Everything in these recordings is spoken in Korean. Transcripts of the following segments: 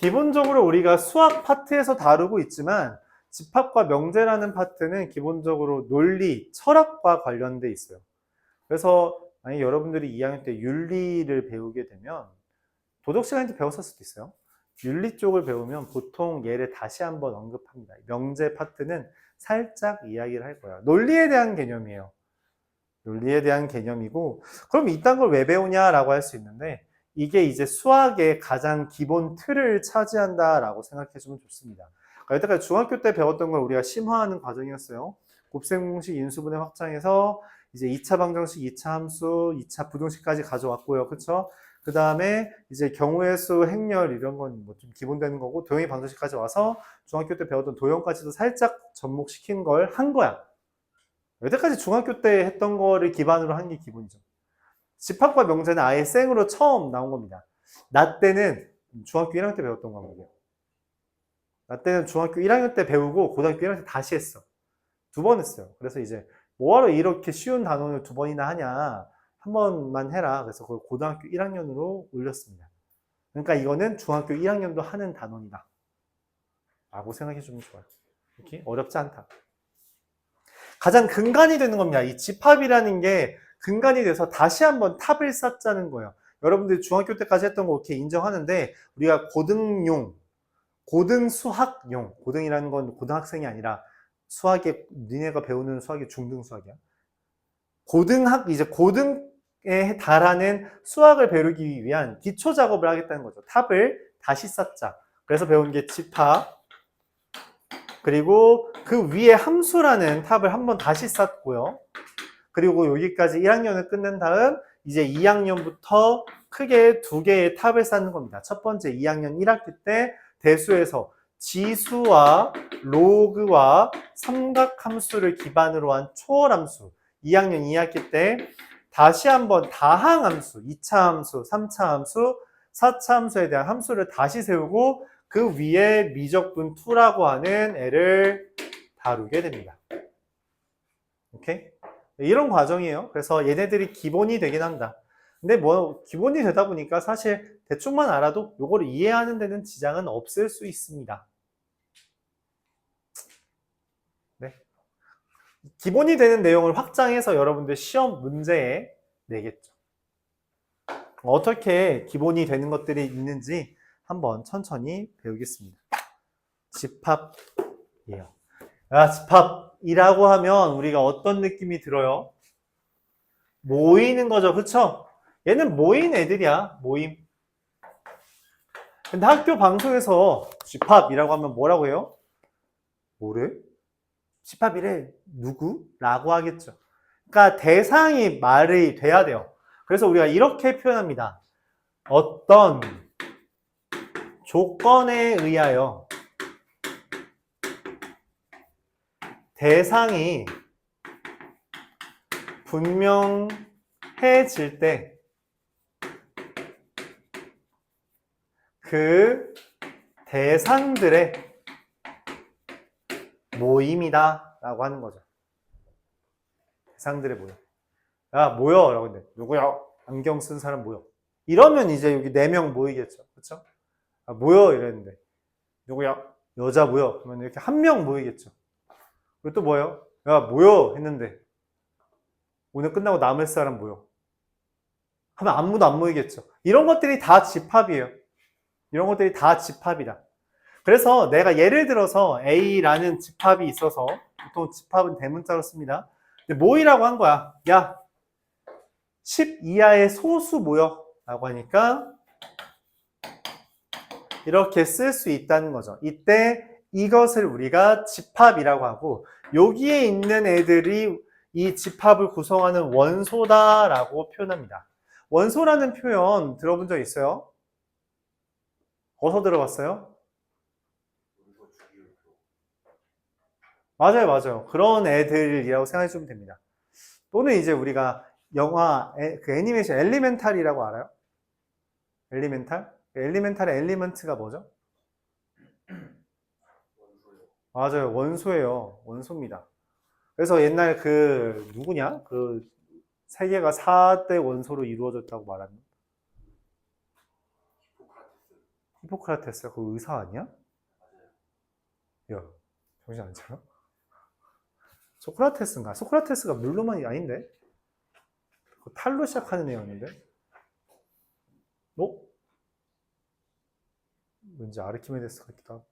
기본적으로 우리가 수학 파트에서 다루고 있지만 집합과 명제라는 파트는 기본적으로 논리, 철학과 관련돼 있어요. 그래서 만약 여러분들이 2학년 때 윤리를 배우게 되면 도덕 시간에 도 배웠을 수도 있어요. 윤리 쪽을 배우면 보통 얘를 다시 한번 언급합니다. 명제 파트는 살짝 이야기를 할 거예요. 논리에 대한 개념이에요. 논리에 대한 개념이고, 그럼 이딴 걸 왜 배우냐라고 할 수 있는데, 이게 이제 수학의 가장 기본 틀을 차지한다라고 생각해주면 좋습니다. 그러니까 여태까지 중학교 때 배웠던 걸 우리가 심화하는 과정이었어요. 곱셈 공식, 인수분해 확장해서 이제 2차 방정식, 2차 함수, 2차 부등식까지 가져왔고요. 그쵸? 그 다음에 이제 경우의 수, 행렬 이런 건 뭐 좀 기본되는 거고, 도형의 방정식까지 와서 중학교 때 배웠던 도형까지도 살짝 접목시킨 걸 한 거야. 여태까지 중학교 때 했던 거를 기반으로 한 게 기본이죠. 집합과 명제는 아예 생으로 처음 나온 겁니다. 나 때는 중학교 1학년 때 배웠던 과목이에요. 나 때는 중학교 1학년 때 배우고 고등학교 1학년 때 다시 했어. 2번 했어요. 그래서 이제 뭐하러 이렇게 쉬운 단원을 2번이나 하냐. 한 번만 해라. 그래서 그걸 고등학교 1학년으로 올렸습니다. 그러니까 이거는 중학교 1학년도 하는 단원이다. 라고 생각해 주면 좋아요. 이렇게 어렵지 않다. 가장 근간이 되는 겁니다. 이 집합이라는 게 근간이 돼서 다시 한번 탑을 쌓자는 거예요. 여러분들이 중학교 때까지 했던 거 이렇게 인정하는데 우리가 고등용, 고등수학용, 고등이라는 건 고등학생이 아니라 수학에 니네가 배우는 수학이 중등 수학이야. 이제 고등에 달하는 수학을 배우기 위한 기초 작업을 하겠다는 거죠. 탑을 다시 쌓자. 그래서 배운 게 집합, 그리고 그 위에 함수라는 탑을 한번 다시 쌓고요. 그리고 여기까지 1학년을 끝낸 다음 이제 2학년부터 크게 2개의 탑을 쌓는 겁니다. 첫 번째 2학년 1학기 때 대수에서 지수와 로그와 삼각함수를 기반으로 한 초월함수, 2학년 2학기 때 다시 한번 다항함수, 2차 함수, 3차 함수, 4차 함수에 대한 함수를 다시 세우고 그 위에 미적분 2라고 하는 애를 다루게 됩니다. 오케이? 이런 과정이에요. 그래서 얘네들이 기본이 되긴 한다. 근데 뭐 기본이 되다 보니까 사실 대충만 알아도 요거를 이해하는 데는 지장은 없을 수 있습니다. 네. 기본이 되는 내용을 확장해서 여러분들 시험 문제에 내겠죠. 어떻게 기본이 되는 것들이 있는지 한번 천천히 배우겠습니다. 집합이에요. 집합이라고 하면 우리가 어떤 느낌이 들어요? 모이는 거죠. 그쵸? 얘는 모인 애들이야. 모임. 근데 학교 방송에서 집합이라고 하면 뭐라고 해요? 뭐래? 집합이래. 누구? 라고 하겠죠. 그러니까 대상이 말이 돼야 돼요. 그래서 우리가 이렇게 표현합니다. 어떤 조건에 의하여 대상이 분명해질 때 그 대상들의 모임이다 라고 하는 거죠. 대상들의 모임. 야 모여 라고 했는데 누구야? 안경 쓴 사람 모여. 이러면 이제 여기 4명 모이겠죠. 그쵸? 모여 이랬는데 누구야? 여자 모여. 그러면 이렇게 1명 모이겠죠. 그리고 또 뭐예요? 야 모여 했는데 오늘 끝나고 남을 사람 모여. 하면 아무도 안 모이겠죠. 이런 것들이 다 집합이에요. 이런 것들이 다 집합이다. 그래서 내가 예를 들어서 A라는 집합이 있어서 보통 집합은 대문자로 씁니다. 근데 모이라고 한 거야. 야 10 이하의 소수 모여 라고 하니까 이렇게 쓸 수 있다는 거죠. 이때 이것을 우리가 집합이라고 하고 여기에 있는 애들이 이 집합을 구성하는 원소다라고 표현합니다. 원소라는 표현 들어본 적 있어요? 어디서 들어봤어요? 맞아요, 맞아요. 그런 애들이라고 생각해주면 됩니다. 또는 이제 우리가 영화, 그 애니메이션 엘리멘탈이라고 알아요? 엘리멘탈? 엘리멘탈의 엘리먼트가 뭐죠? 맞아요, 원소예요. 원소입니다. 그래서 옛날 그 누구냐? 그 세계가 4대 원소로 이루어졌다고 말하는 히포크라테스가 그 의사 아니야? 야, 정신 안 차려? 소크라테스인가? 소크라테스가 물로만이 아닌데? 그 탈로 시작하는 애였는데? 어? 왠지 아르키메데스 같기도 하고.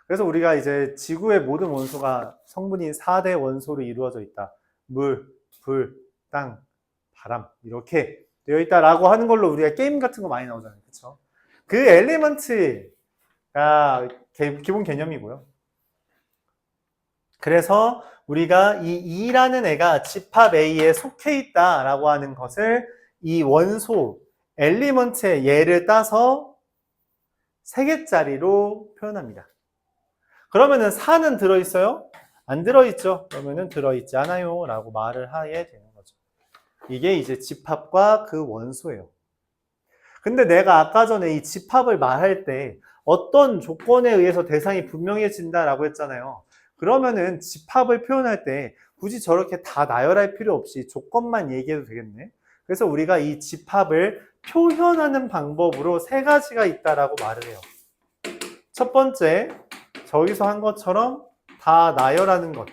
그래서 우리가 이제 지구의 모든 원소가 성분이 4대 원소로 이루어져 있다. 물, 불, 땅, 바람 이렇게 되어 있다라고 하는 걸로 우리가 게임 같은 거 많이 나오잖아요. 그렇죠? 그 엘리먼트가 기본 개념이고요. 그래서 우리가 이 E라는 애가 집합 A에 속해 있다라고 하는 것을 이 원소 엘리먼트의 예를 따서 3개짜리로 표현합니다. 그러면은 4는 들어있어요? 안 들어있죠? 그러면은 들어있지 않아요 라고 말을 하게 되는 거죠. 이게 이제 집합과 그 원소예요. 근데 내가 아까 전에 이 집합을 말할 때 어떤 조건에 의해서 대상이 분명해진다라고 했잖아요. 그러면은 집합을 표현할 때 굳이 저렇게 다 나열할 필요 없이 조건만 얘기해도 되겠네. 그래서 우리가 이 집합을 표현하는 방법으로 3가지가 있다라고 말을 해요. 첫 번째, 저기서 한 것처럼 다 나열하는 것.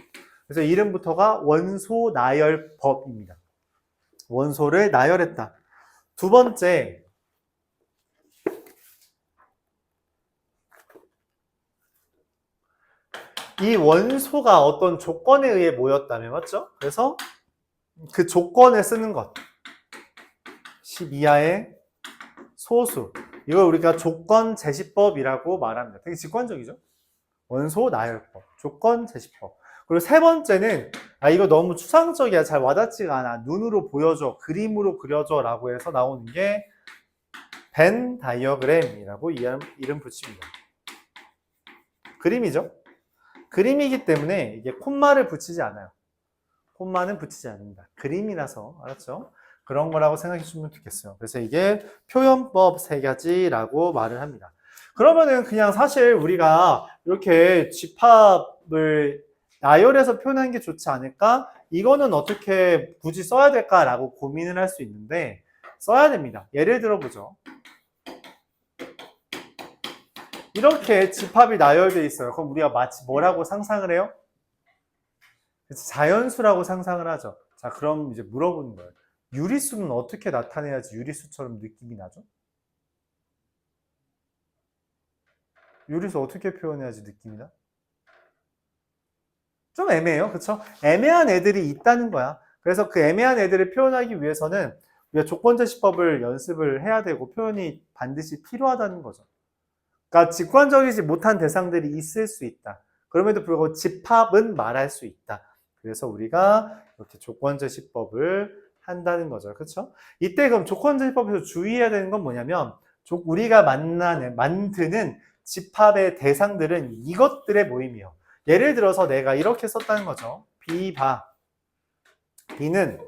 그래서 이름부터가 원소 나열법입니다. 원소를 나열했다. 두 번째, 이 원소가 어떤 조건에 의해 모였다면, 맞죠? 그래서 그 조건에 쓰는 것. 10 이하의 소수. 이걸 우리가 조건 제시법이라고 말합니다. 되게 직관적이죠? 원소 나열법, 조건 제시법. 그리고 세 번째는 이거 너무 추상적이야. 잘 와닿지가 않아. 눈으로 보여줘. 그림으로 그려줘. 라고 해서 나오는 게 벤 다이어그램이라고 이름 붙입니다. 그림이죠? 그림이기 때문에 이게 콤마를 붙이지 않아요. 콤마는 붙이지 않습니다. 그림이라서, 알았죠? 그런 거라고 생각해 주시면 좋겠어요. 그래서 이게 표현법 3가지라고 말을 합니다. 그러면은 그냥 사실 우리가 이렇게 집합을 나열해서 표현하는 게 좋지 않을까? 이거는 어떻게 굳이 써야 될까라고 고민을 할 수 있는데 써야 됩니다. 예를 들어보죠. 이렇게 집합이 나열되어 있어요. 그럼 우리가 마치 뭐라고 상상을 해요? 자연수라고 상상을 하죠. 자, 그럼 이제 물어보는 거예요. 유리수는 어떻게 나타내야지 유리수처럼 느낌이 나죠? 유리수 어떻게 표현해야지 느낌이 나? 좀 애매해요. 그쵸? 애매한 애들이 있다는 거야. 그래서 그 애매한 애들을 표현하기 위해서는 우리가 조건제시법을 연습을 해야 되고 표현이 반드시 필요하다는 거죠. 그러니까 직관적이지 못한 대상들이 있을 수 있다. 그럼에도 불구하고 집합은 말할 수 있다. 그래서 우리가 이렇게 조건제시법을 한다는 거죠. 그렇죠? 이때 그럼 조건제시법에서 주의해야 되는 건 뭐냐면 우리가 만드는 집합의 대상들은 이것들의 모임이에요. 예를 들어서 내가 이렇게 썼다는 거죠. B바. B는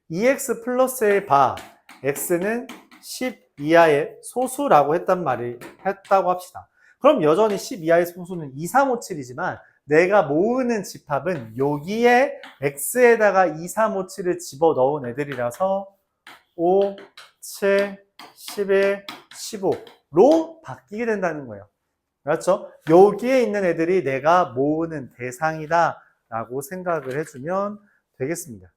EX 플러스의 바, X는 10 이하의 소수라고 했다고 합시다. 그럼 여전히 10 이하의 소수는 2, 3, 5, 7이지만 내가 모으는 집합은 여기에 X에다가 2, 3, 5, 7을 집어넣은 애들이라서 5, 7, 11, 15로 바뀌게 된다는 거예요. 그렇죠? 여기에 있는 애들이 내가 모으는 대상이다 라고 생각을 해주면 되겠습니다.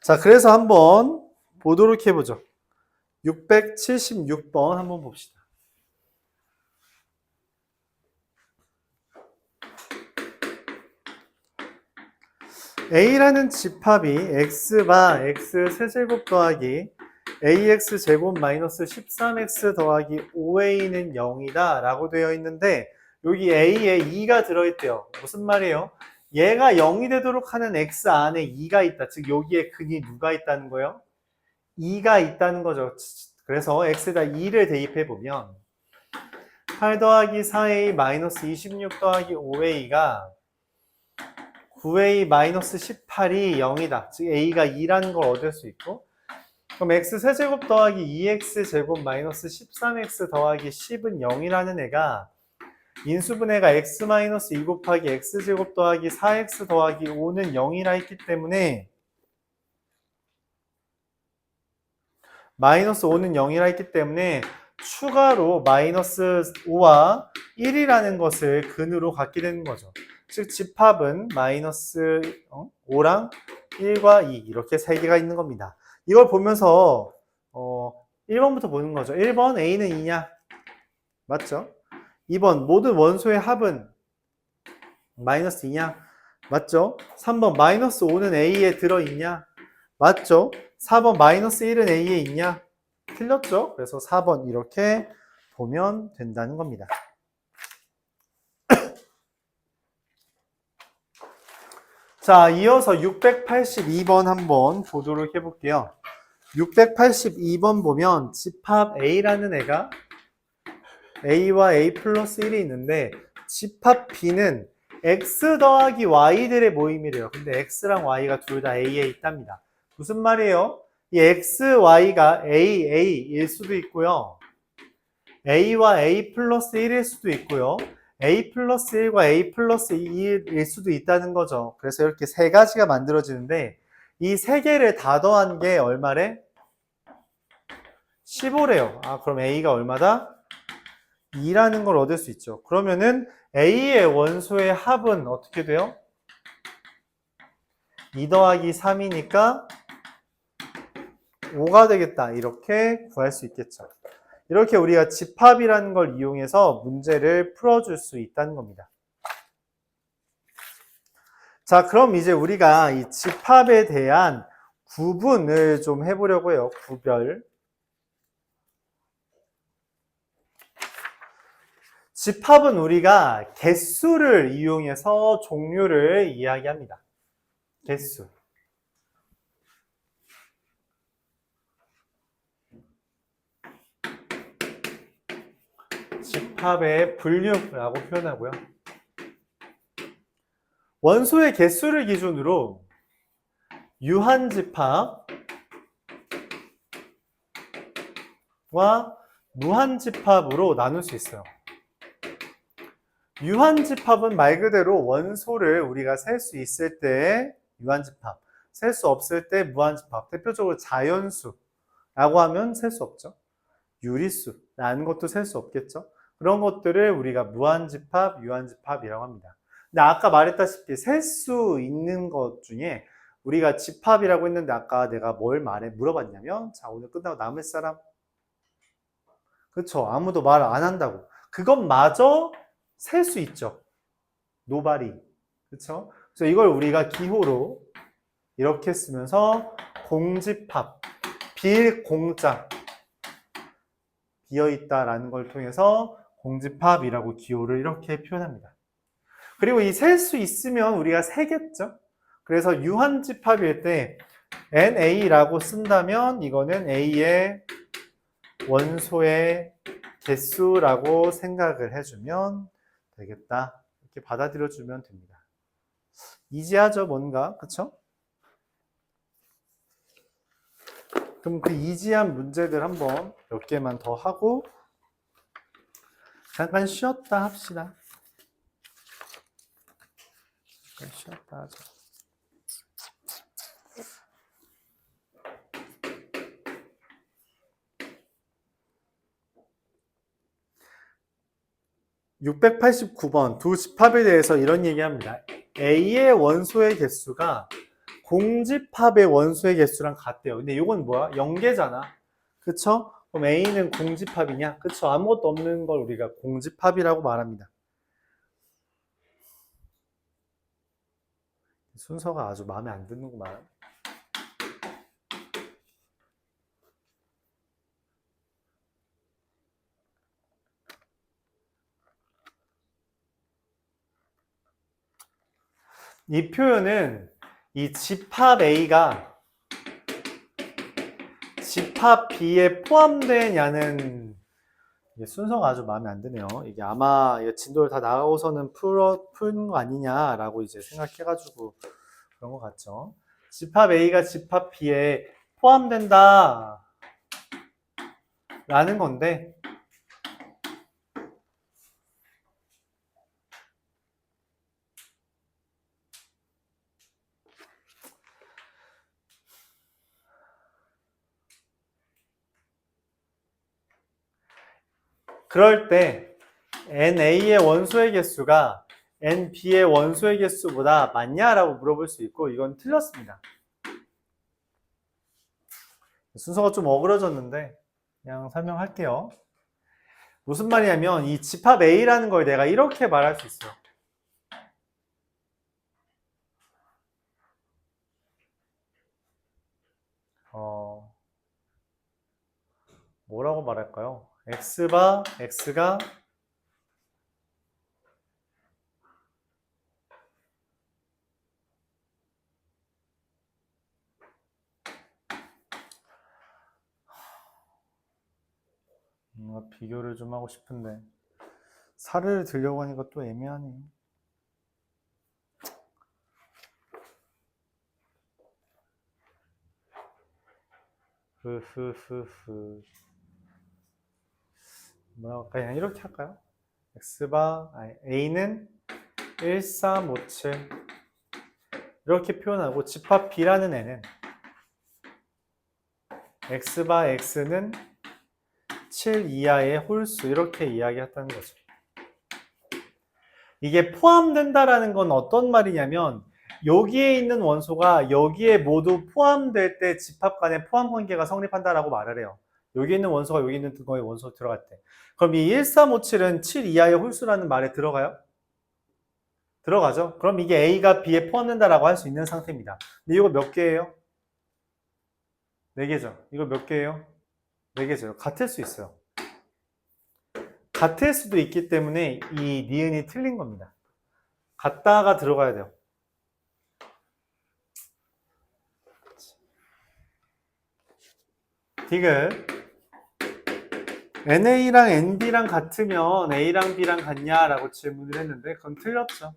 자, 그래서 한번 보도록 해보죠. 676번 한번 봅시다. A라는 집합이 X바 X 세제곱 더하기 AX 제곱 마이너스 13X 더하기 5A는 0이다 라고 되어 있는데 여기 A에 2가 들어있대요. 무슨 말이에요? 얘가 0이 되도록 하는 X 안에 2가 있다. 즉 여기에 근이 누가 있다는 거예요? 2가 있다는 거죠. 그래서 X에다 2를 대입해보면 8 더하기 4A 마이너스 26 더하기 5A가 9A 마이너스 18이 0이다. 즉 A가 2라는 걸 얻을 수 있고 그럼 X 세제곱 더하기 2X 제곱 마이너스 13X 더하기 10은 0이라는 애가 인수분해가 x-2 곱하기 x제곱 더하기 4x 더하기 5는 0이라 했기 때문에 마이너스 5는 0이라 했기 때문에 추가로 마이너스 5와 1이라는 것을 근으로 갖게 되는 거죠. 즉 집합은 마이너스 5랑 1과 2 이렇게 세 개가 있는 겁니다. 이걸 보면서 1번부터 보는 거죠. 1번 A는 2냐? 맞죠? 2번 모든 원소의 합은 마이너스 2냐? 맞죠? 3번 마이너스 5는 A에 들어있냐? 맞죠? 4번 마이너스 1은 A에 있냐? 틀렸죠? 그래서 4번 이렇게 보면 된다는 겁니다. 자, 이어서 682번 한번 보도록 해볼게요. 682번 보면 집합 A라는 애가 A와 A 플러스 1이 있는데 집합 B는 X 더하기 Y들의 모임이래요. 근데 X랑 Y가 둘 다 A에 있답니다. 무슨 말이에요? 이 X, Y가 A일 수도 있고요. A와 A 플러스 1일 수도 있고요. A 플러스 1과 A 플러스 2일 수도 있다는 거죠. 그래서 이렇게 세 가지가 만들어지는데 이 세 개를 다 더한 게 얼마래? 15래요. 아, 그럼 A가 얼마다? 2라는 걸 얻을 수 있죠. 그러면은 A의 원소의 합은 어떻게 돼요? 2 더하기 3이니까 5가 되겠다. 이렇게 구할 수 있겠죠. 이렇게 우리가 집합이라는 걸 이용해서 문제를 풀어줄 수 있다는 겁니다. 자, 그럼 이제 우리가 이 집합에 대한 구분을 좀 해보려고 해요. 구별. 집합은 우리가 개수를 이용해서 종류를 이야기합니다. 개수. 집합의 분류라고 표현하고요. 원소의 개수를 기준으로 유한집합과 무한집합으로 나눌 수 있어요. 유한집합은 말 그대로 원소를 우리가 셀 수 있을 때 유한집합, 셀 수 없을 때 무한집합, 대표적으로 자연수라고 하면 셀 수 없죠. 유리수라는 것도 셀 수 없겠죠. 그런 것들을 우리가 무한집합, 유한집합이라고 합니다. 근데 아까 말했다시피 셀 수 있는 것 중에 우리가 집합이라고 했는데 아까 내가 뭘 물어봤냐면 자, 오늘 끝나고 남을 사람? 그쵸. 아무도 말 안 한다고. 그것마저 셀 수 있죠. 노바리. 그쵸? 그래서 이걸 우리가 기호로 이렇게 쓰면서 공집합, 빌공짜, 비어있다라는 걸 통해서 공집합이라고 기호를 이렇게 표현합니다. 그리고 이 셀 수 있으면 우리가 세겠죠? 그래서 유한집합일 때 NA라고 쓴다면 이거는 A의 원소의 개수라고 생각을 해주면 되겠다. 이렇게 받아들여주면 됩니다. 이지하죠, 뭔가. 그쵸? 그럼 그 이지한 문제들 한번 몇 개만 더 하고 잠깐 쉬었다 합시다. 잠깐 쉬었다 하자. (689번) 두 집합에 대해서 이런 얘기합니다. A의 원소의 개수가 공집합의 원소의 개수랑 같대요. 근데 이건 뭐야? 연계잖아. 그쵸? 그럼 A는 공집합이냐? 그쵸? 아무것도 없는 걸 우리가 공집합이라고 말합니다. 순서가 아주 마음에 안 드는구만. 이 표현은 이 집합 A가 집합 B에 포함되냐는 순서가 아주 마음에 안 드네요. 이게 아마 진도를 다 나가고서는 푸는 거 아니냐라고 이제 생각해가지고 그런 것 같죠. 집합 A가 집합 B에 포함된다 라는 건데 그럴 때 NA의 원소의 개수가 NB의 원소의 개수보다 많냐라고 물어볼 수 있고 이건 틀렸습니다. 순서가 좀 어그러졌는데 그냥 설명할게요. 무슨 말이냐면 이 집합 A라는 걸 내가 이렇게 말할 수 있어요. 뭐라고 말할까요? X가 뭔가 비교를 좀 하고 싶은데 사례를 들려고 하니까 또 애매하네. 뭐라고 할까요? 그냥 이렇게 할까요? A는 1357 이렇게 표현하고 집합 B라는 애는 X는 7 이하의 홀수 이렇게 이야기했다는 거죠. 이게 포함된다라는 건 어떤 말이냐면 여기에 있는 원소가 여기에 모두 포함될 때 집합 간의 포함 관계가 성립한다라고 말을 해요. 여기 있는 원소가 여기 있는 거에 원소 들어갈 때. 그럼 이 1357은 7 이하의 홀수라는 말에 들어가요? 들어가죠. 그럼 이게 A가 B에 포함된다라고 할 수 있는 상태입니다. 근데 이거 몇 개예요? 4개죠. 이거 몇 개예요? 4개죠. 같을 수 있어요. 같을 수도 있기 때문에 이 니은이 틀린 겁니다. 같다가 들어가야 돼요. 디귿 NA랑 NB랑 같으면 A랑 B랑 같냐라고 질문을 했는데 그건 틀렸죠.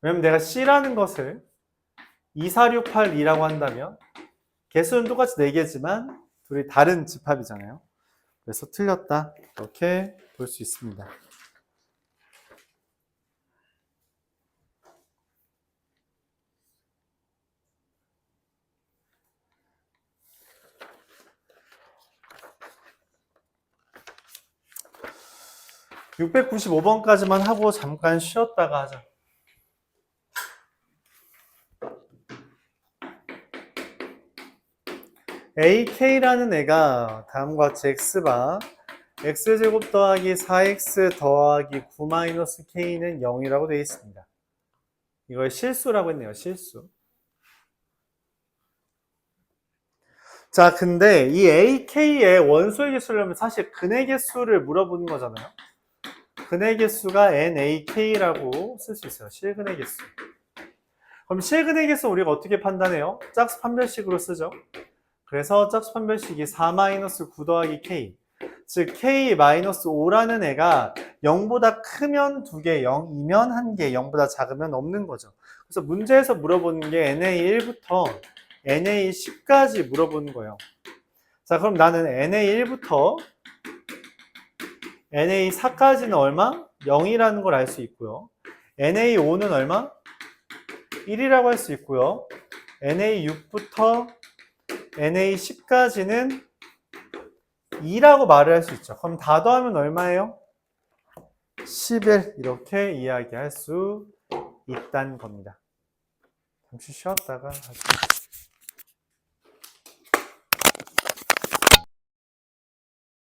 왜냐면 내가 C라는 것을 24682라고 한다면 개수는 똑같이 4개지만 둘이 다른 집합이잖아요. 그래서 틀렸다. 이렇게 볼 수 있습니다. (695번까지만) 하고 잠깐 쉬었다가 하자. AK라는 애가 다음과 같이 X바 X제곱 더하기 4X 더하기 9 마이너스 K는 0이라고 되어 있습니다. 이걸 실수라고 했네요. 실수. 자, 근데 이 AK의 원소의 개수를 면 사실 근의 개수를 물어보는 거잖아요. 근의 개수가 NAK라고 쓸 수 있어요. 실근의 개수. 그럼 실근의 개수 우리가 어떻게 판단해요? 짝수 판별식으로 쓰죠. 그래서 짝수 판별식이 4-9 더하기 K. 즉 K-5라는 애가 0보다 크면 2개, 0이면 1개, 0보다 작으면 없는 거죠. 그래서 문제에서 물어보는 게 NA1부터 NA10까지 물어보는 거예요. 자, 그럼 나는 NA1부터 NA4까지는 얼마? 0이라는 걸 알 수 있고요. NA5는 얼마? 1이라고 할 수 있고요. NA6부터 NA10까지는 2라고 말을 할 수 있죠. 그럼 다 더하면 얼마예요? 11 이렇게 이야기할 수 있다는 겁니다. 잠시 쉬었다가 하죠.